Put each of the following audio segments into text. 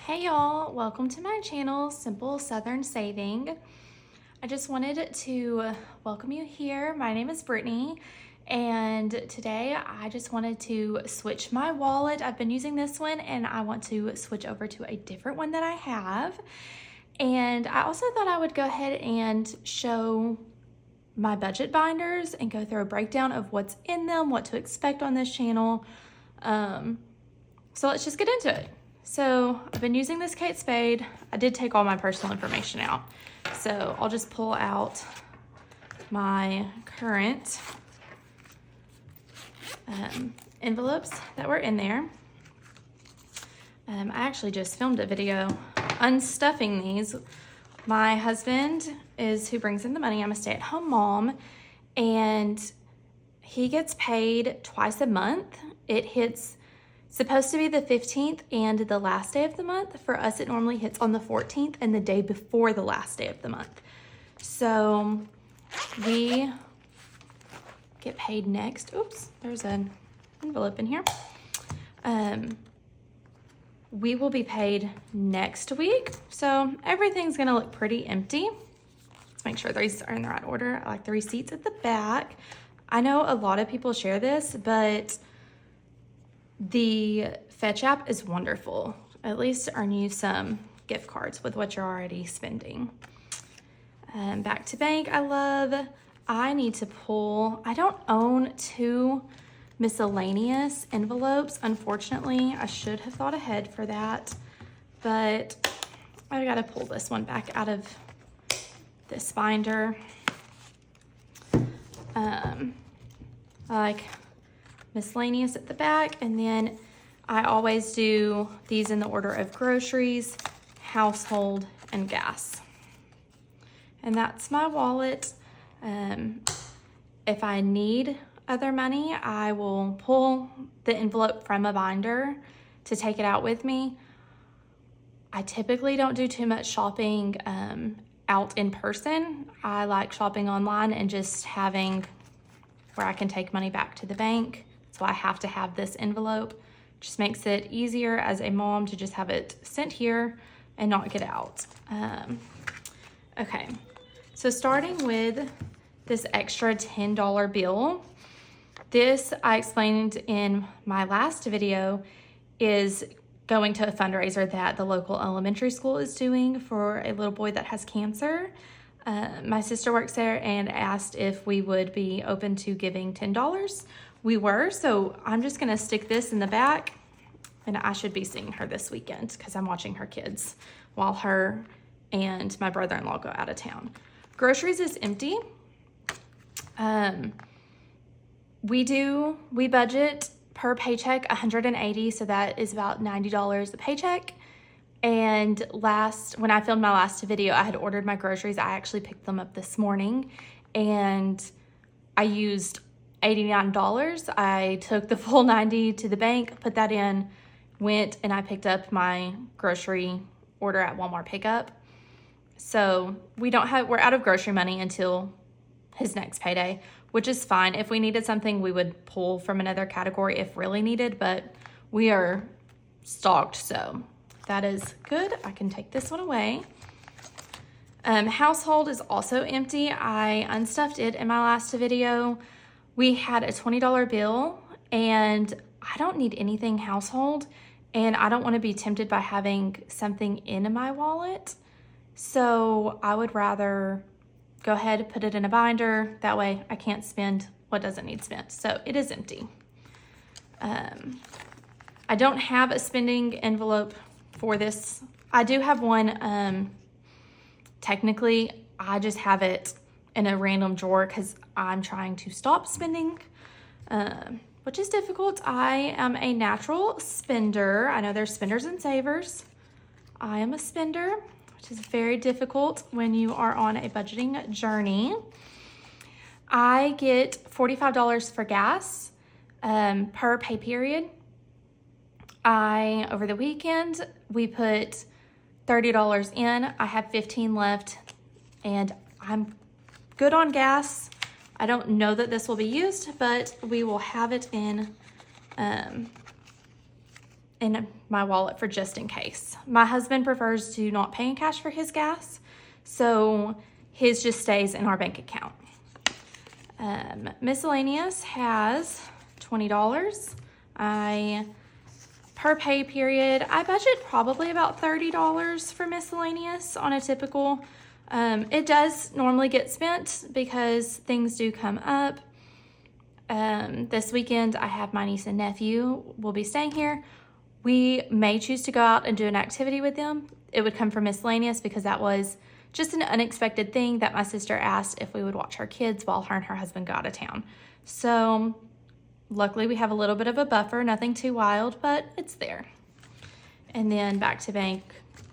Hey y'all, welcome to my channel, Simple Southern Saving. I just wanted to welcome you here. My name is Brittany, and today I just wanted to switch my wallet. I've been using this one and I want to switch over to a different one that I have. And I also thought I would go ahead and show my budget binders and go through a breakdown of what's in them, what to expect on this channel. So let's just get into it. So I've been using this Kate Spade. I did take all my personal information out. So I'll just pull out my current envelopes that were in there. I actually just filmed a video unstuffing these. My husband is who brings in the money. I'm a stay-at-home mom, and he gets paid twice a month. It hits supposed to be the 15th and the last day of the month. For us, it normally hits on the 14th and the day before the last day of the month. So we get paid next. Oops, there's an envelope in here. We will be paid next week. So everything's gonna look pretty empty. Let's make sure these are in the right order. I like the receipts at the back. I know a lot of people share this, but the Fetch app is wonderful. At least earn you some gift cards with what you're already spending. Back to bank, I need to pull, I don't own two miscellaneous envelopes. Unfortunately, I should have thought ahead for that, but I gotta pull this one back out of this binder. I like miscellaneous at the back, and then I always do these in the order of groceries, household, and gas. And that's my wallet. If I need other money, I will pull the envelope from a binder to take it out with me. I typically don't do too much shopping out in person. I like shopping online and just having where I can take money back to the bank. So I have to have this envelope. Just makes it easier as a mom to just have it sent here and not get out. Okay, so starting with this extra $10 bill. This, I explained in my last video, is going to a fundraiser that the local elementary school is doing for a little boy that has cancer. My sister works there and asked if we would be open to giving $10. We were, so I'm just gonna stick this in the back, and I should be seeing her this weekend because I'm watching her kids while her and my brother-in-law go out of town. Groceries is empty. We budget per paycheck $180, so that is about $90 a paycheck. And when I filmed my last video, I had ordered my groceries. I actually picked them up this morning, and I used $89. I took the full $90 to the bank, put that in, went and I picked up my grocery order at Walmart pickup. So we're out of grocery money until his next payday, which is fine. If we needed something, we would pull from another category if really needed, but we are stocked, so that is good. I can take this one away. Household is also empty. I unstuffed it in my last video. We had a $20 bill, and I don't need anything household, and I don't want to be tempted by having something in my wallet. So I would rather go ahead and put it in a binder. That way I can't spend what doesn't need spent. So it is empty. I don't have a spending envelope for this. I do have one. Technically, I just have it in a random drawer because I'm trying to stop spending, which is difficult. I am a natural spender. I know there's spenders and savers. I am a spender, which is very difficult when you are on a budgeting journey. I get $45 for gas per pay period. Over the weekend, we put $30 in. I have $15 left, and I'm good on gas. I don't know that this will be used, but we will have it in in my wallet for just in case. My husband prefers to not pay in cash for his gas, so his just stays in our bank account. Miscellaneous has $20. Per pay period, I budget probably about $30 for miscellaneous on a typical. It does normally get spent because things do come up. This weekend, I have my niece and nephew will be staying here. We may choose to go out and do an activity with them. It would come from miscellaneous because that was just an unexpected thing that my sister asked if we would watch her kids while her and her husband got out of town. So luckily we have a little bit of a buffer, nothing too wild, but it's there. And then back to bank,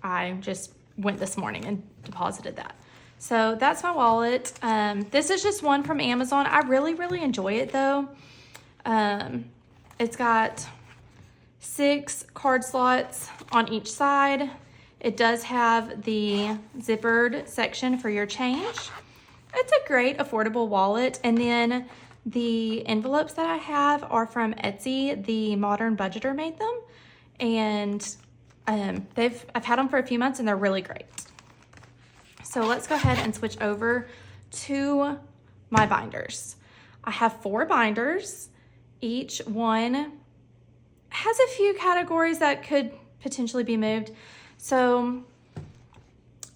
I just went this morning and deposited that. So that's my wallet. This is just one from Amazon. I really enjoy it though. It's got 6 card slots on each side. It does have the zippered section for your change. It's a great affordable wallet. And then the envelopes that I have are from Etsy. The Modern Budgeter made them. And I've had them for a few months and they're really great. So let's go ahead and switch over to my binders. I have 4 binders. Each one has a few categories that could potentially be moved. So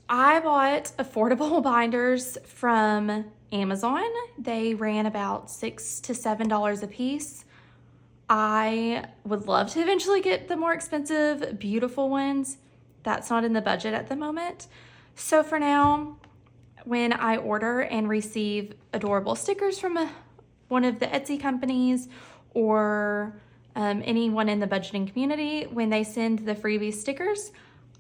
I bought affordable binders from Amazon. They ran about $6 to $7 a piece. I would love to eventually get the more expensive, beautiful ones. That's not in the budget at the moment. So for now, when I order and receive adorable stickers from one of the Etsy companies or anyone in the budgeting community, when they send the freebie stickers,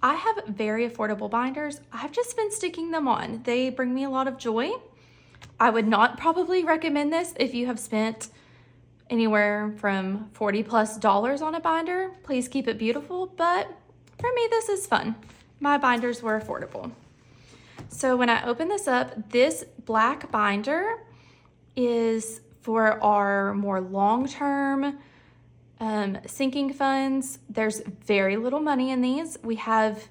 I have very affordable binders. I've just been sticking them on. They bring me a lot of joy. I would not probably recommend this if you have spent anywhere from $40+ on a binder. Please keep it beautiful, but for me, this is fun. My binders were affordable. So when I open this up, this black binder is for our more long-term sinking funds. There's very little money in these. We have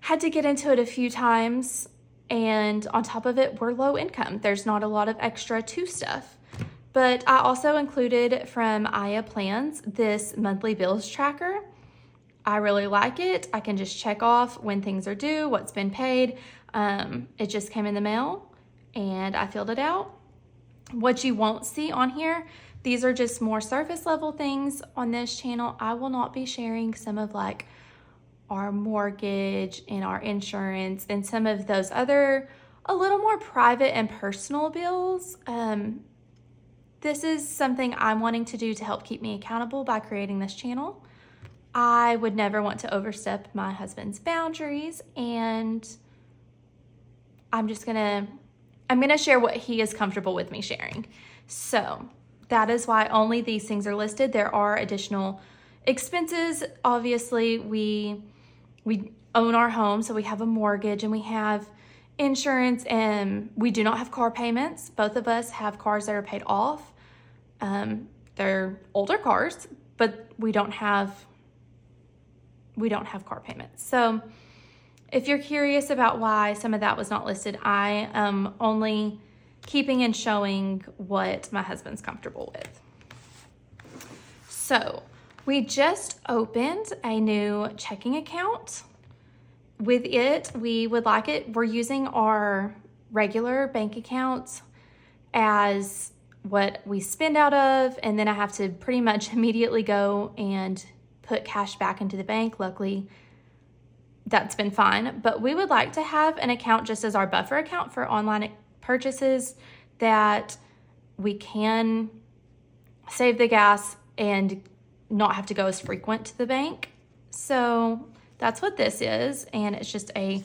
had to get into it a few times, and on top of it, we're low income. There's not a lot of extra to stuff. But I also included from Aya Plans this monthly bills tracker. I really like it. I can just check off when things are due, what's been paid. It just came in the mail and I filled it out. What you won't see on here, these are just more surface level things on this channel. I will not be sharing some of like our mortgage and our insurance and some of those other a little more private and personal bills. This is something I'm wanting to do to help keep me accountable by creating this channel. I would never want to overstep my husband's boundaries, and I'm gonna share what he is comfortable with me sharing. So that is why only these things are listed. There are additional expenses. Obviously, we own our home, so we have a mortgage and we have insurance, and we do not have car payments. Both of us have cars that are paid off. They're older cars, but we don't have car payments. So if you're curious about why some of that was not listed, I am only keeping and showing what my husband's comfortable with. So we just opened a new checking account. With it, we're using our regular bank accounts as what we spend out of, and then I have to pretty much immediately go and put cash back into the bank. Luckily, that's been fine, but we would like to have an account just as our buffer account for online purchases that we can save the gas and not have to go as frequent to the bank. So that's what this is, and it's just a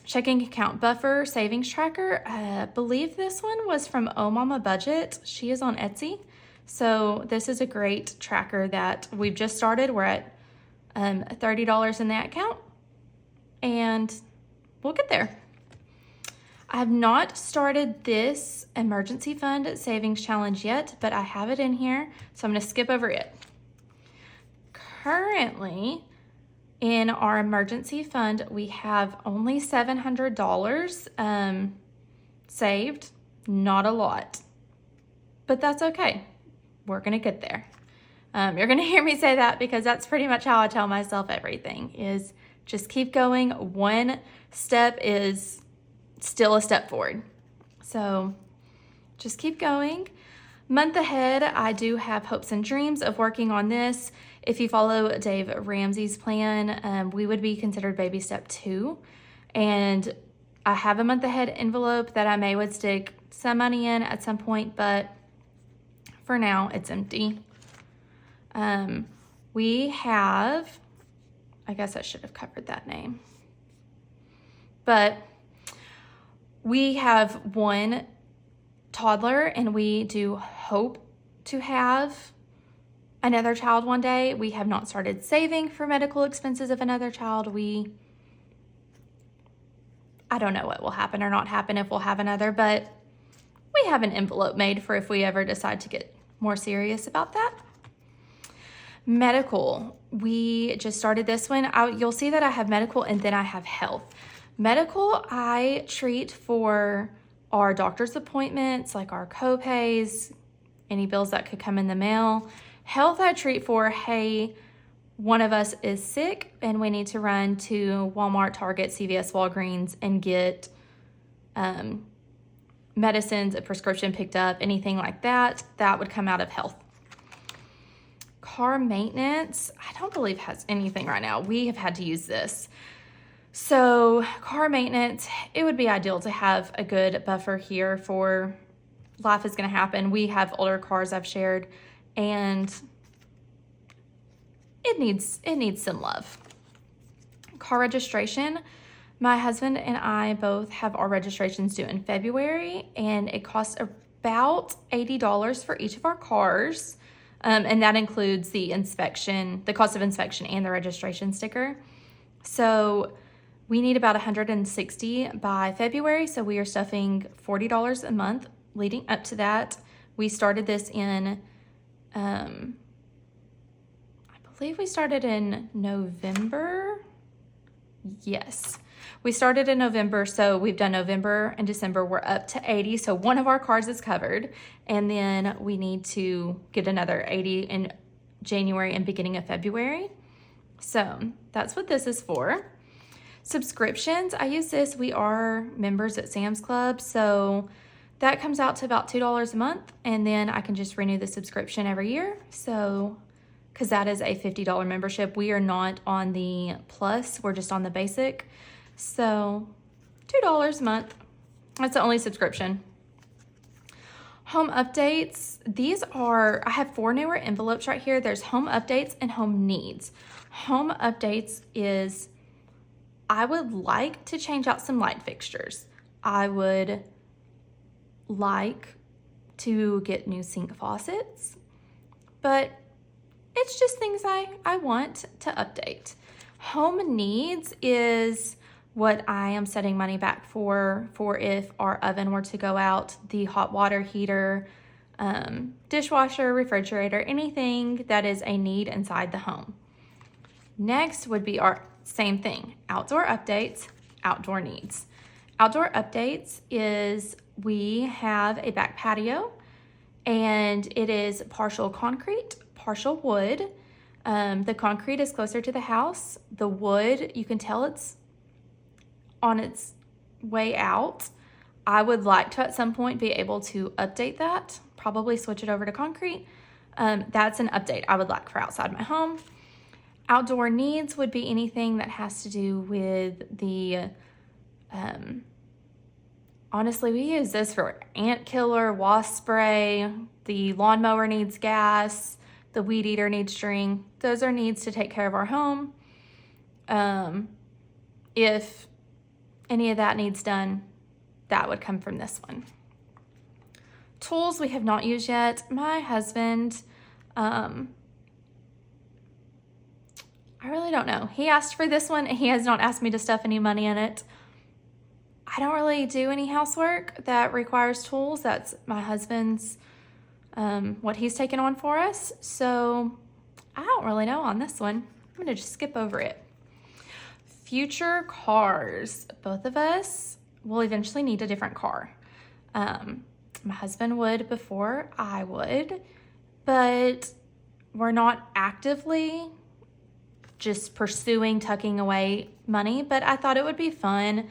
checking account buffer savings tracker. I believe this one was from Oh Mama Budget. She is on Etsy. So this is a great tracker that we've just started. We're at $30 in that account, and we'll get there. I have not started this emergency fund savings challenge yet, but I have it in here, so I'm going to skip over it. currently in our emergency fund, we have only $700 saved. Not a lot, but that's okay. We're gonna get there. You're gonna hear me say that because that's pretty much how I tell myself everything is just keep going. One step is still a step forward. So just keep going. Month ahead, I do have hopes and dreams of working on this. If you follow Dave Ramsey's plan, we would be considered baby step 2. And I have a month ahead envelope that I would stick some money in at some point, but for now it's empty. We have, I guess I should have covered that name, but we have one toddler and we do hope to have another child one day. We have not started saving for medical expenses of another child. I don't know what will happen or not happen if we'll have another, but we have an envelope made for if we ever decide to get more serious about that. Medical, we just started this one. You'll see that I have medical and then I have health. Medical, I treat for our doctor's appointments, like our co-pays, any bills that could come in the mail. Health, I treat for, hey, one of us is sick and we need to run to Walmart, Target, CVS, Walgreens and get medicines, a prescription picked up, anything like that. That would come out of health. Car maintenance, I don't believe has anything right now. We have had to use this. So car maintenance, it would be ideal to have a good buffer here for life is going to happen. We have older cars I've shared and it needs some love. Car registration, my husband and I both have our registrations due in February and it costs about $80 for each of our cars. And that includes the inspection, the cost of inspection and the registration sticker. So we need about $160 by February. So we are stuffing $40 a month leading up to that. We started this in, I believe we started in November. Yes, we started in November. So we've done November and December. We're up to 80. So one of our cars is covered. And then we need to get another 80 in January and beginning of February. So that's what this is for. Subscriptions, I use this. We are members at Sam's Club. So that comes out to about $2 a month. And then I can just renew the subscription every year. So, because that is a $50 membership. We are not on the plus. We're just on the basic. So $2 a month. That's the only subscription. Home updates. These are, I have 4 newer envelopes right here. There's home updates and home needs. Home updates is, I would like to change out some light fixtures. I would like to get new sink faucets, but it's just things I want to update. Home needs is what I am setting money back for if our oven were to go out, the hot water heater, dishwasher, refrigerator, anything that is a need inside the home. Next would be our same thing, outdoor updates, outdoor needs. Outdoor updates is we have a back patio and it is partial concrete, partial wood. The concrete is closer to the house. The wood, you can tell it's on its way out. I would like to at some point be able to update that, probably switch it over to concrete. That's an update I would like for outside my home. Outdoor needs would be anything that has to do with the, honestly, we use this for ant killer, wasp spray, the lawnmower needs gas, the weed eater needs string. Those are needs to take care of our home. If any of that needs done, that would come from this one. Tools we have not used yet. My husband, I really don't know. He asked for this one and he has not asked me to stuff any money in it. I don't really do any housework that requires tools. That's my husband's, what he's taken on for us. So I don't really know on this one. I'm gonna just skip over it. Future cars. Both of us will eventually need a different car. My husband would before I would, but we're not actively just pursuing tucking away money, but I thought it would be fun.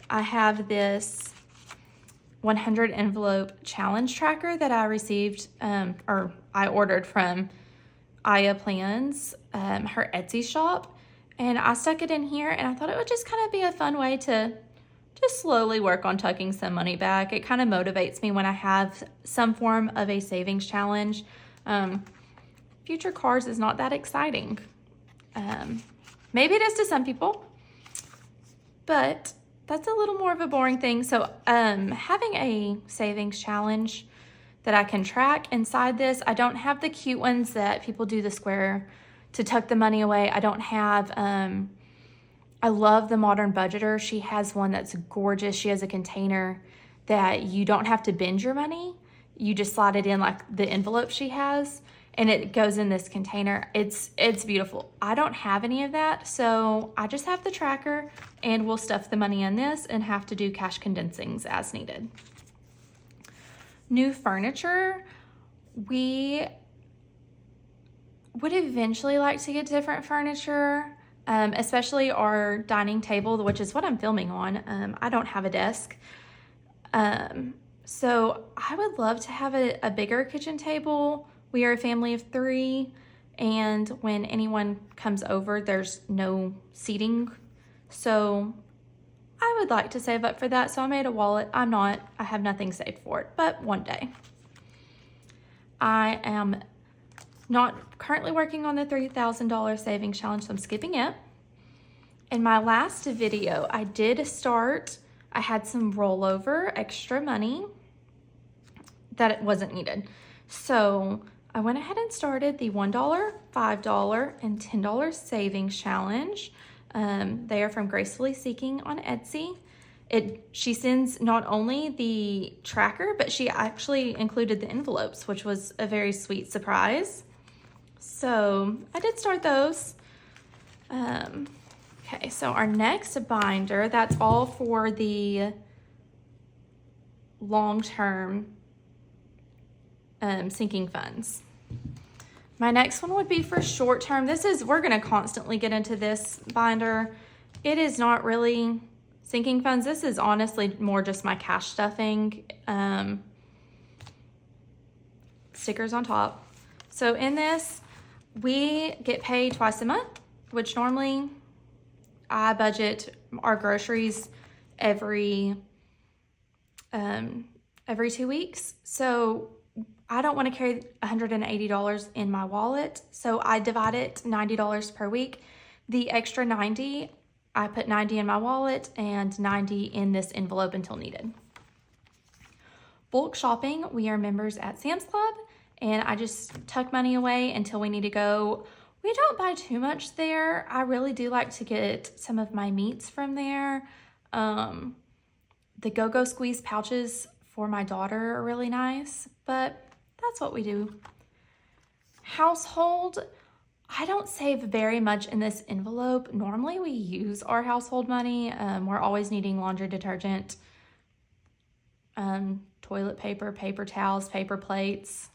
I have this 100 envelope challenge tracker that I received, or I ordered from Aya Plans, her Etsy shop, and I stuck it in here, and I thought it would just kind of be a fun way to just slowly work on tucking some money back. It kind of motivates me when I have some form of a savings challenge. Future cars is not that exciting. Maybe it is to some people, but that's a little more of a boring thing. So having a savings challenge that I can track inside this, I don't have the cute ones that people do the square to tuck the money away. I don't have, I love the Modern Budgeter. She has one that's gorgeous. She has a container that you don't have to bend your money. You just slide it in like the envelope she has, and it goes in this container. It's beautiful. I don't have any of that, so I just have the tracker, and we'll stuff the money in this and have to do cash condensings as needed. New furniture. We would eventually like to get different furniture, especially our dining table, which is what I'm filming on. I don't have a desk. So I would love to have a bigger kitchen table. We are a family of 3, and when anyone comes over, there's no seating. So I would like to save up for that. So I made a wallet. I have nothing saved for it, but one day. I am not currently working on the $3,000 savings challenge, so I'm skipping it. In my last video, I had some rollover extra money that it wasn't needed. So I went ahead and started the $1, $5, and $10 savings challenge. They are from Gracefully Seeking on Etsy. She sends not only the tracker, but she actually included the envelopes, which was a very sweet surprise. So I did start those. Okay, so our next binder, that's all for the long-term sinking funds. My next one would be for short-term. We're gonna constantly get into this binder. It is not really sinking funds. This is honestly more just my cash stuffing. Stickers on top. So in this, we get paid twice a month, which normally I budget our groceries every 2 weeks. So I don't want to carry $180 in my wallet. So I divide it $90 per week. The extra 90, I put 90 in my wallet and 90 in this envelope until needed. Bulk shopping, we are members at Sam's Club, and I just tuck money away until we need to go. We don't buy too much there. I really do like to get some of my meats from there. The Go-Go Squeeze pouches for my daughter are really nice, but that's what we do. Household, I don't save very much in this envelope. Normally we use our household money. We're always needing laundry detergent, toilet paper, paper towels, paper plates.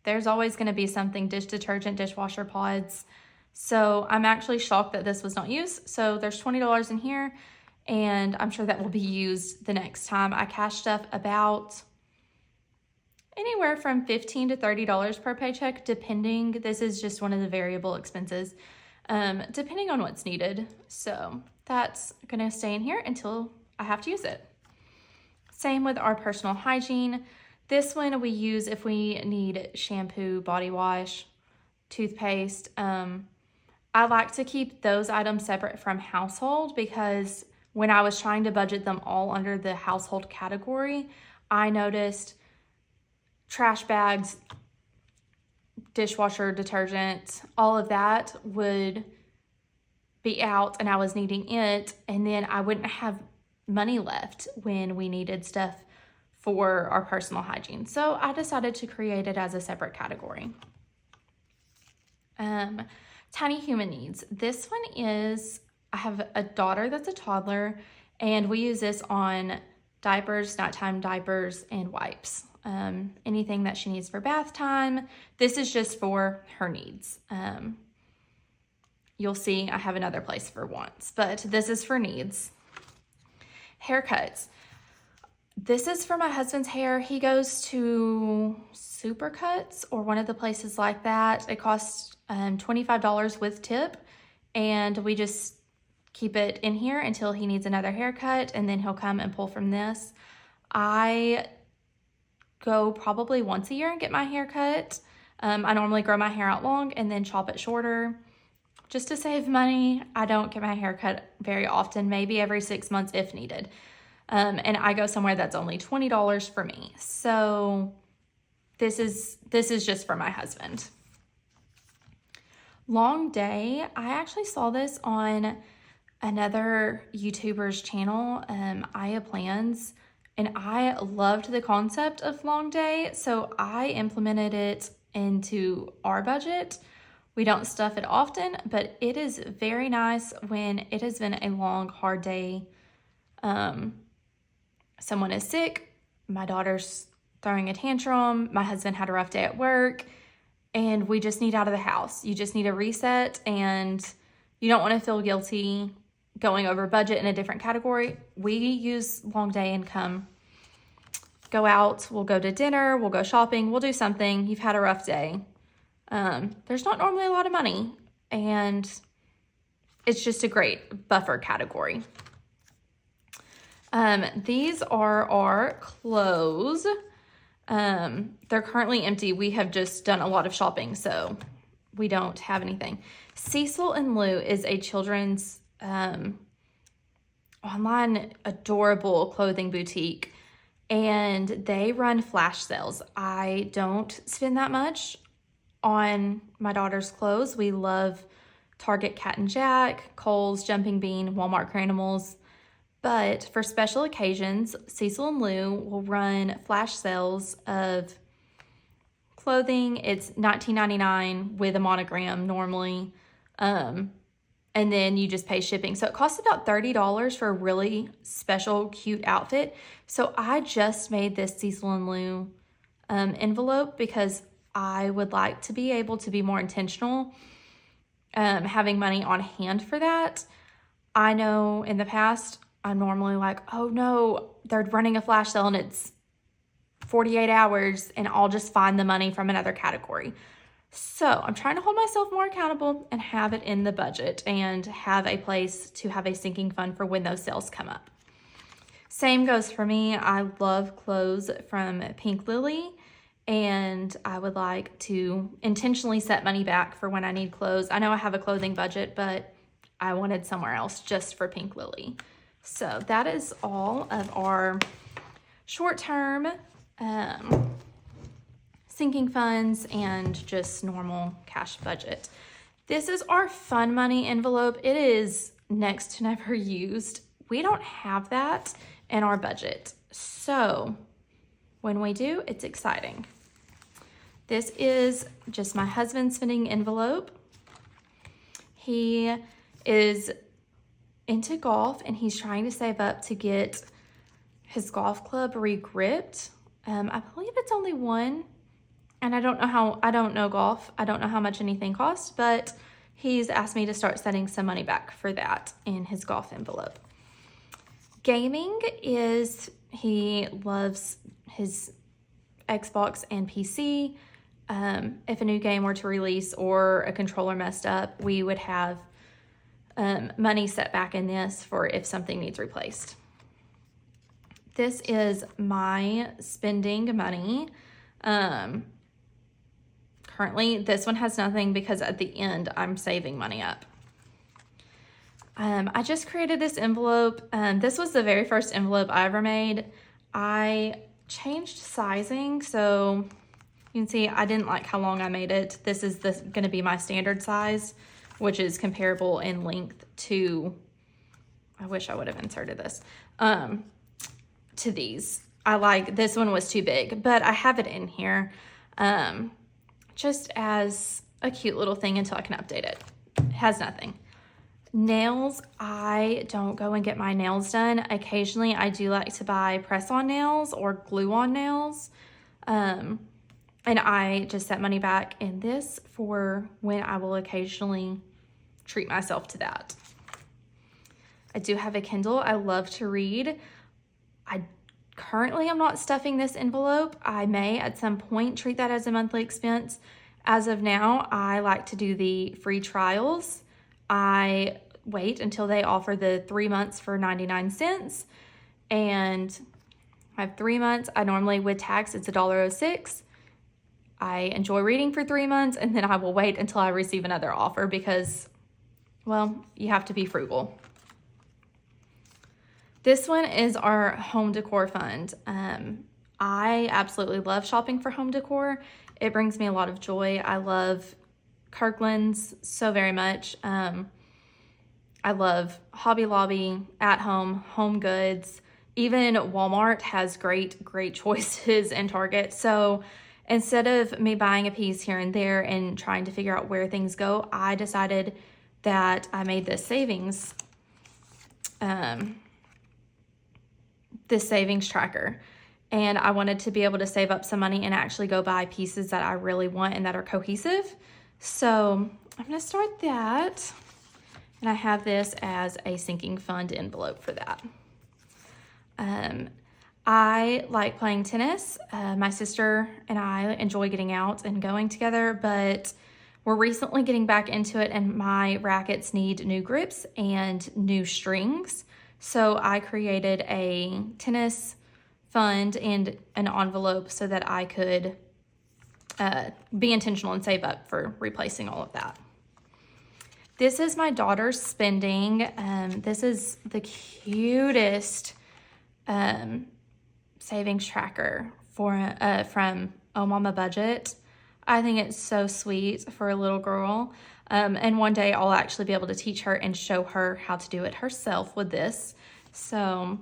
There's always going to be something, dish detergent, dishwasher pods. So I'm actually shocked that this was not used. So there's $20 in here, and I'm sure that will be used the next time. I cash stuff about anywhere from $15 to $30 per paycheck, depending. This is just one of the variable expenses, depending on what's needed. So that's going to stay in here until I have to use it. Same with our personal hygiene. This one we use if we need shampoo, body wash, toothpaste. I like to keep those items separate from household because when I was trying to budget them all under the household category, I noticed trash bags, dishwasher detergent, all of that would be out and I was needing it, and then I wouldn't have money left when we needed stuff for our personal hygiene. So I decided to create it as a separate category. Tiny human needs. This one is, I have a daughter that's a toddler, and we use this on diapers, nighttime diapers, and wipes. Anything that she needs for bath time. This is just for her needs. You'll see I have another place for wants, but this is for needs. Haircuts. This is for my husband's hair. He goes to Supercuts or one of the places like that. It costs $25 with tip, and we just keep it in here until he needs another haircut, and then he'll come and pull from this. I go probably once a year and get my hair cut. I normally grow my hair out long and then chop it shorter just to save money. I don't get my hair cut very often, maybe every 6 months if needed. And I go somewhere that's only $20 for me. So this is just for my husband. Long day. I actually saw this on another YouTuber's channel, Aya Plans, and I loved the concept of long day. So I implemented it into our budget. We don't stuff it often, but it is very nice when it has been a long, hard day. Someone is sick, my daughter's throwing a tantrum, my husband had a rough day at work, and we just need out of the house. You just need a reset, and you don't want to feel guilty going over budget in a different category. We use long day income. Go out, we'll go to dinner, we'll go shopping, we'll do something. You've had a rough day. There's not normally a lot of money, and it's just a great buffer category. These are our clothes. They're currently empty. We have just done a lot of shopping, so we don't have anything. Cecil and Lou is a children's online adorable clothing boutique, and they run flash sales. I don't spend that much on my daughter's clothes. We love Target Cat and Jack, Kohl's Jumping Bean, Walmart Cranimals. But for special occasions, Cecil and Lou will run flash sales of clothing. It's $19.99 with a monogram normally. And then you just pay shipping. So it costs about $30 for a really special, cute outfit. So I just made this Cecil and Lou envelope because I would like to be able to be more intentional, having money on hand for that. I know in the past, I'm normally like, oh no, they're running a flash sale and it's 48 hours and I'll just find the money from another category. So I'm trying to hold myself more accountable and have it in the budget and have a place to have a sinking fund for when those sales come up. Same goes for me. I love clothes from Pink Lily, and I would like to intentionally set money back for when I need clothes. I know I have a clothing budget, but I wanted somewhere else just for Pink Lily. So that is all of our short-term sinking funds and just normal cash budget. This is our fun money envelope. It is next to never used. We don't have that in our budget. So when we do, it's exciting. This is just my husband's spending envelope. He is into golf and he's trying to save up to get his golf club re-gripped. I believe it's only one, and I don't know golf. I don't know how much anything costs, but he's asked me to start setting some money back for that in his golf envelope. Gaming is, he loves his Xbox and PC. If a new game were to release or a controller messed up, we would have money set back in this for if something needs replaced. This is my spending money. Currently, this one has nothing because at the end, I'm saving money up. I just created this envelope. This was the very first envelope I ever made. I changed sizing, so you can see I didn't like how long I made it. This is going to be my standard size, which is comparable in length to, I wish I would have inserted this, to these. This one was too big, but I have it in here just as a cute little thing until I can update it. It has nothing. Nails, I don't go and get my nails done. Occasionally, I do like to buy press-on nails or glue-on nails. And I just set money back in this for when I will occasionally treat myself to that. I do have a Kindle. I love to read. Currently, I'm not stuffing this envelope. I may at some point treat that as a monthly expense. As of now, I like to do the free trials. I wait until they offer the 3 months for 99 cents. And I have 3 months. I normally, with tax, it's $1.06. I enjoy reading for 3 months, and then I will wait until I receive another offer because, well, you have to be frugal. This one is our home decor fund. I absolutely love shopping for home decor. It brings me a lot of joy. I love Kirkland's so very much. I love Hobby Lobby, At Home, Home Goods. Even Walmart has great choices, and Target. So instead of me buying a piece here and there and trying to figure out where things go, I decided that I made this savings tracker. And I wanted to be able to save up some money and actually go buy pieces that I really want and that are cohesive. So I'm going to start that. And I have this as a sinking fund envelope for that. I like playing tennis. My sister and I enjoy getting out and going together, but we're recently getting back into it, and my rackets need new grips and new strings. So I created a tennis fund and an envelope so that I could be intentional and save up for replacing all of that. This is my daughter's spending. This is the cutest savings tracker from Oh Mama Budget. I think it's so sweet for a little girl. And one day I'll actually be able to teach her and show her how to do it herself with this. So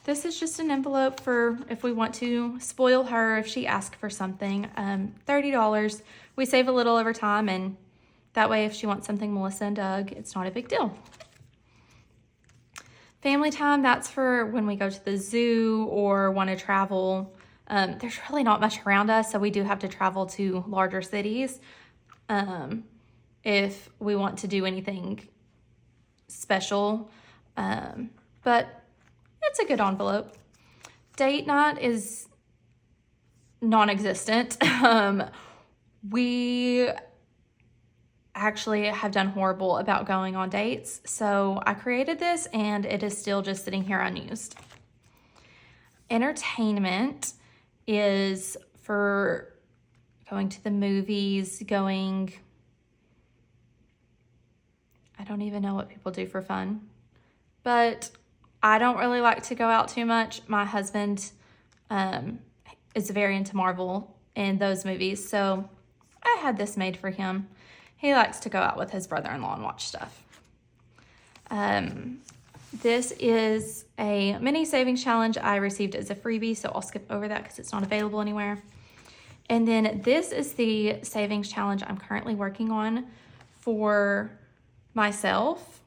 this is just an envelope for if we want to spoil her if she asks for something. $30. We save a little over time, and that way if she wants something Melissa and Doug, it's not a big deal. Family time, that's for when we go to the zoo or want to travel. There's really not much around us, so we do have to travel to larger cities if we want to do anything special. But it's a good envelope. Date night is non-existent. We actually have done horrible about going on dates, so I created this and it is still just sitting here unused. Entertainment is for going to the movies, I don't even know what people do for fun, but I don't really like to go out too much. My husband is very into Marvel and those movies, so I had this made for him. He likes to go out with his brother-in-law and watch stuff. This is a mini savings challenge I received as a freebie, so I'll skip over that because it's not available anywhere. And then this is the savings challenge I'm currently working on for myself.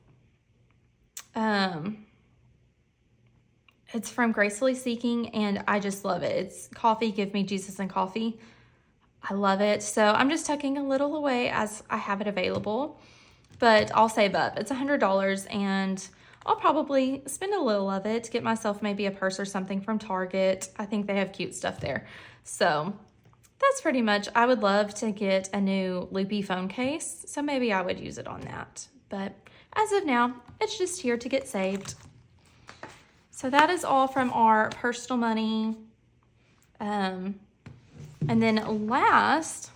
It's from Gracefully Seeking, and I just love it. It's coffee, give me Jesus and coffee. I love it. So I'm just tucking a little away as I have it available, but I'll save up. It's $100, and I'll probably spend a little of it to get myself maybe a purse or something from Target. I think they have cute stuff there. So that's pretty much. I would love to get a new loopy phone case, so maybe I would use it on that. But as of now, it's just here to get saved. So that is all from our personal money. And then last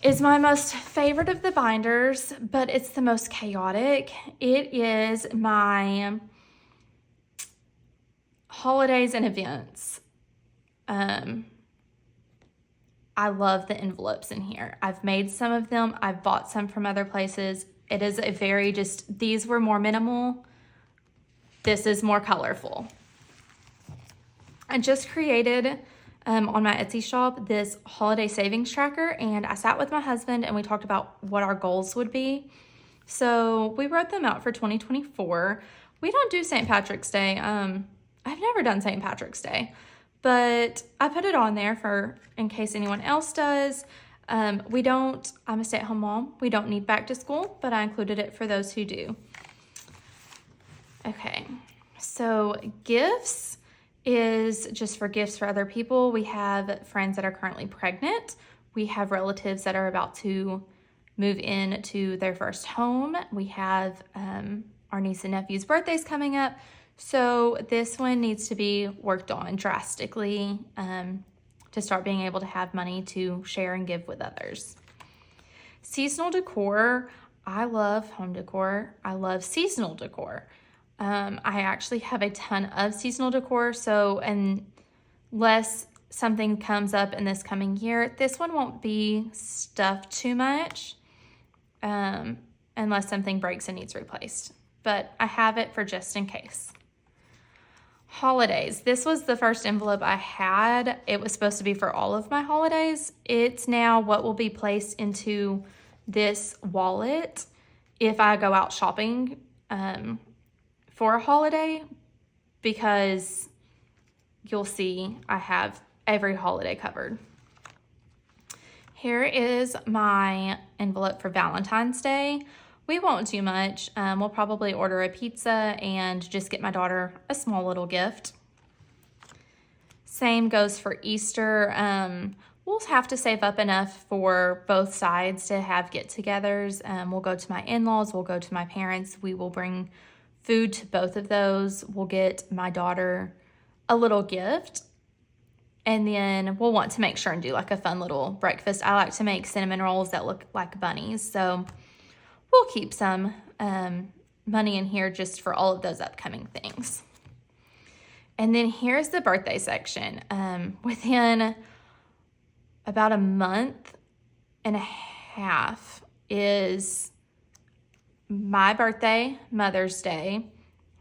is my most favorite of the binders, but it's the most chaotic. It is my holidays and events. I love the envelopes in here. I've made some of them. I've bought some from other places. It is a very these were more minimal. This is more colorful. I just created on my Etsy shop this holiday savings tracker, and I sat with my husband and we talked about what our goals would be. So we wrote them out for 2024. We don't do St. Patrick's Day. I've never done St. Patrick's Day, but I put it on there for in case anyone else does. I'm a stay-at-home mom. We don't need back to school, but I included it for those who do. Okay, so gifts is just for gifts for other people. We have friends that are currently pregnant. We have relatives that are about to move in to their first home. We have our niece and nephew's birthdays coming up. So this one needs to be worked on drastically to start being able to have money to share and give with others. Seasonal decor. I love home decor. I love seasonal decor. I actually have a ton of seasonal decor, so unless something comes up in this coming year, this one won't be stuffed too much unless something breaks and needs replaced. But I have it for just in case. Holidays. This was the first envelope I had. It was supposed to be for all of my holidays. It's now what will be placed into this wallet if I go out shopping for a holiday, because you'll see I have every holiday covered. Here is my envelope for Valentine's Day. We won't do much. We'll probably order a pizza and just get my daughter a small little gift. Same goes for Easter. We'll have to save up enough for both sides to have get-togethers. We'll go to my in-laws. We'll go to my parents. We will bring food to both of those. We'll get my daughter a little gift. And then we'll want to make sure and do like a fun little breakfast. I like to make cinnamon rolls that look like bunnies. So we'll keep some money in here just for all of those upcoming things. And then here's the birthday section. Within about a month and a half is my birthday, Mother's Day,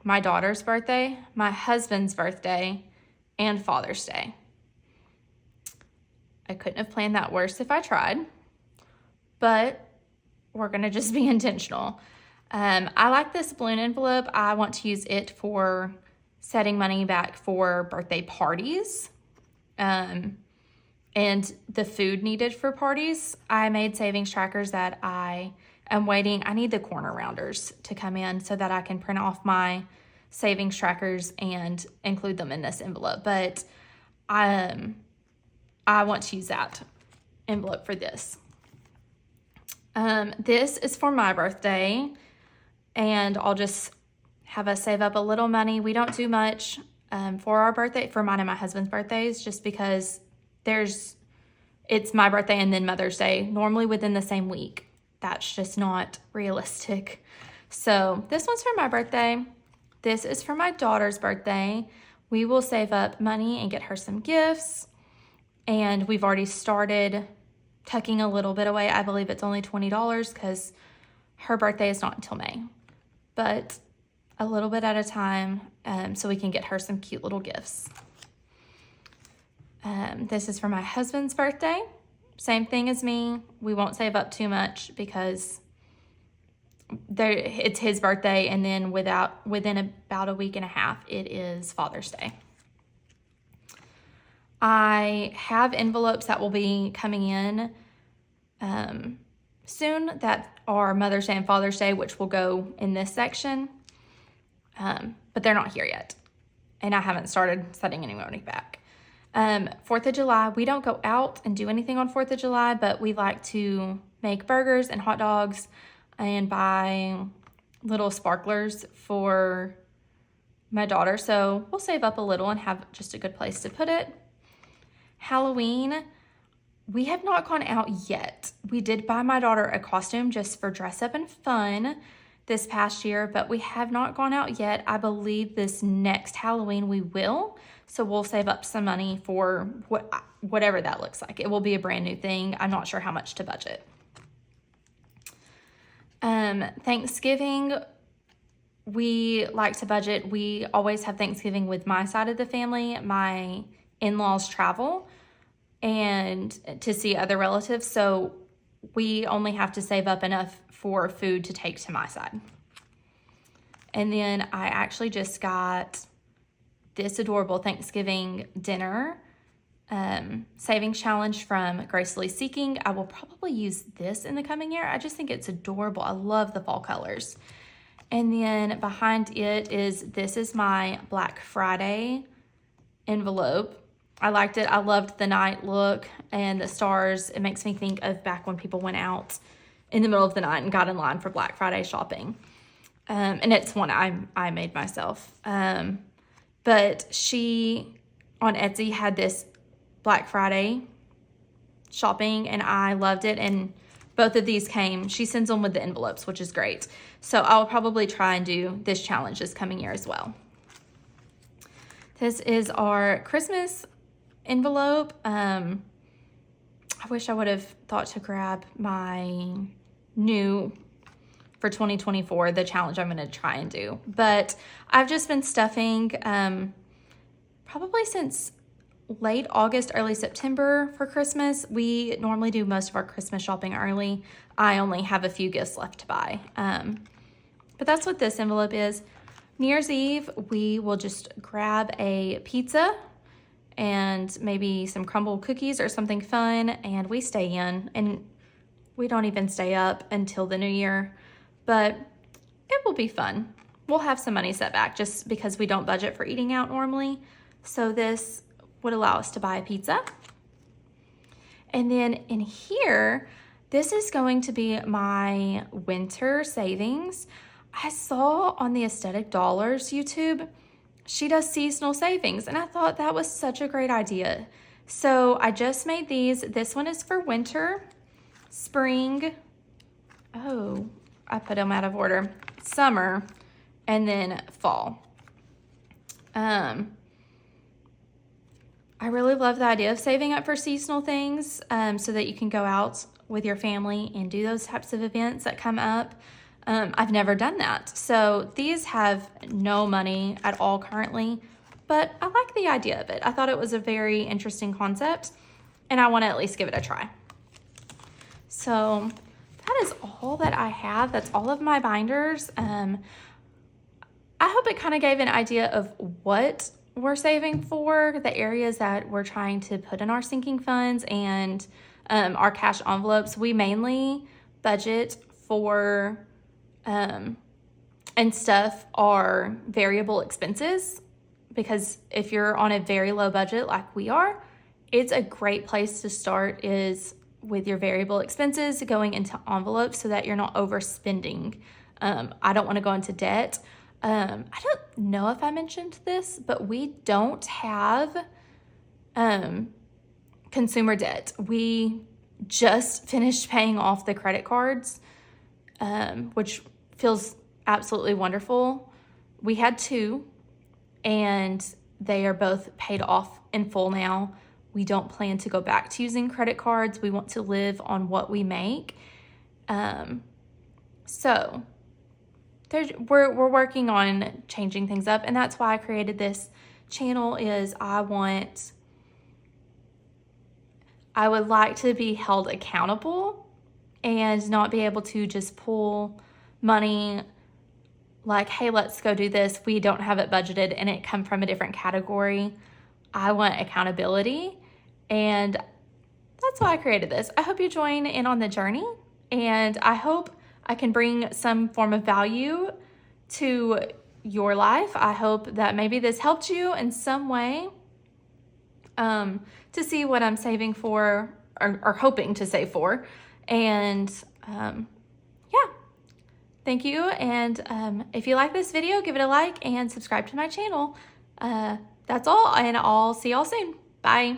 my daughter's birthday, my husband's birthday, and Father's Day. I couldn't have planned that worse if I tried, but we're going to just be intentional. I like this balloon envelope. I want to use it for setting money back for birthday parties and the food needed for parties. I made savings trackers that I am waiting. I need the corner rounders to come in so that I can print off my savings trackers and include them in this envelope. But I want to use that envelope for this. This is for my birthday, and I'll just have us save up a little money. We don't do much for our birthday, for mine and my husband's birthdays, just because it's my birthday and then Mother's Day, normally within the same week. That's just not realistic. So this one's for my birthday. This is for my daughter's birthday. We will save up money and get her some gifts. And we've already started tucking a little bit away. I believe it's only $20 because her birthday is not until May. But a little bit at a time so we can get her some cute little gifts. This is for my husband's birthday. Same thing as me. We won't save up too much because it's his birthday, and then within about a week and a half, it is Father's Day. I have envelopes that will be coming in soon that are Mother's Day and Father's Day, which will go in this section, but they're not here yet, and I haven't started setting any money back. 4th of July, we don't go out and do anything on 4th of July, but we like to make burgers and hot dogs and buy little sparklers for my daughter. So we'll save up a little and have just a good place to put it. Halloween, we have not gone out yet. We did buy my daughter a costume just for dress up and fun this past year, but we have not gone out yet. I believe this next Halloween we will. So we'll save up some money for whatever that looks like. It will be a brand new thing. I'm not sure how much to budget. Thanksgiving, we like to budget. We always have Thanksgiving with my side of the family. My in-laws travel and to see other relatives. So we only have to save up enough for food to take to my side. And then I actually just got this adorable Thanksgiving dinner savings challenge from Gracefully Seeking. I will probably use this in the coming year. I just think it's adorable. I love the fall colors. And then behind it this is my Black Friday envelope. I liked it. I loved the night look and the stars. It makes me think of back when people went out in the middle of the night and got in line for Black Friday shopping. And it's one I made myself. But she on Etsy had this Black Friday shopping and I loved it. And both of these came, she sends them with the envelopes, which is great. So I'll probably try and do this challenge this coming year as well. This is our Christmas envelope. I wish I would have thought to grab my new for 2024, the challenge I'm going to try and do. But I've just been stuffing probably since late August, early September for Christmas. We normally do most of our Christmas shopping early. I only have a few gifts left to buy. But that's what this envelope is. New Year's Eve, we will just grab a pizza and maybe some crumbled cookies or something fun, and we stay in, and we don't even stay up until the new year, but it will be fun. We'll have some money set back just because we don't budget for eating out normally. So this would allow us to buy a pizza. And then in here, this is going to be my winter savings. I saw on the Aesthetic Dollars YouTube, she does seasonal savings, and I thought that was such a great idea. So I just made these. This one is for winter, spring, oh, I put them out of order, summer, and then fall. I really love the idea of saving up for seasonal things so that you can go out with your family and do those types of events that come up. I've never done that. So these have no money at all currently, but I like the idea of it. I thought it was a very interesting concept, and I want to at least give it a try. So that is all that I have. That's all of my binders. I hope it kind of gave an idea of what we're saving for, the areas that we're trying to put in our sinking funds, and our cash envelopes. We mainly budget for and stuff are variable expenses, because if you're on a very low budget like we are, it's a great place to start is with your variable expenses going into envelopes so that you're not overspending. I don't want to go into debt. I don't know if I mentioned this, but we don't have consumer debt. We just finished paying off the credit cards, which feels absolutely wonderful. We had 2, and they are both paid off in full now. We don't plan to go back to using credit cards. We want to live on what we make. So we're working on changing things up, and that's why I created this channel. Is I would like to be held accountable and not be able to just pull money like, hey, let's go do this. We don't have it budgeted and it come from a different category. I want accountability, and that's why I created this. I hope you join in on the journey, and I hope I can bring some form of value to your life. I hope that maybe this helped you in some way to see what I'm saving for or hoping to save for. And yeah, thank you. And if you like this video, give it a like and subscribe to my channel. That's all, and I'll see y'all soon. Bye.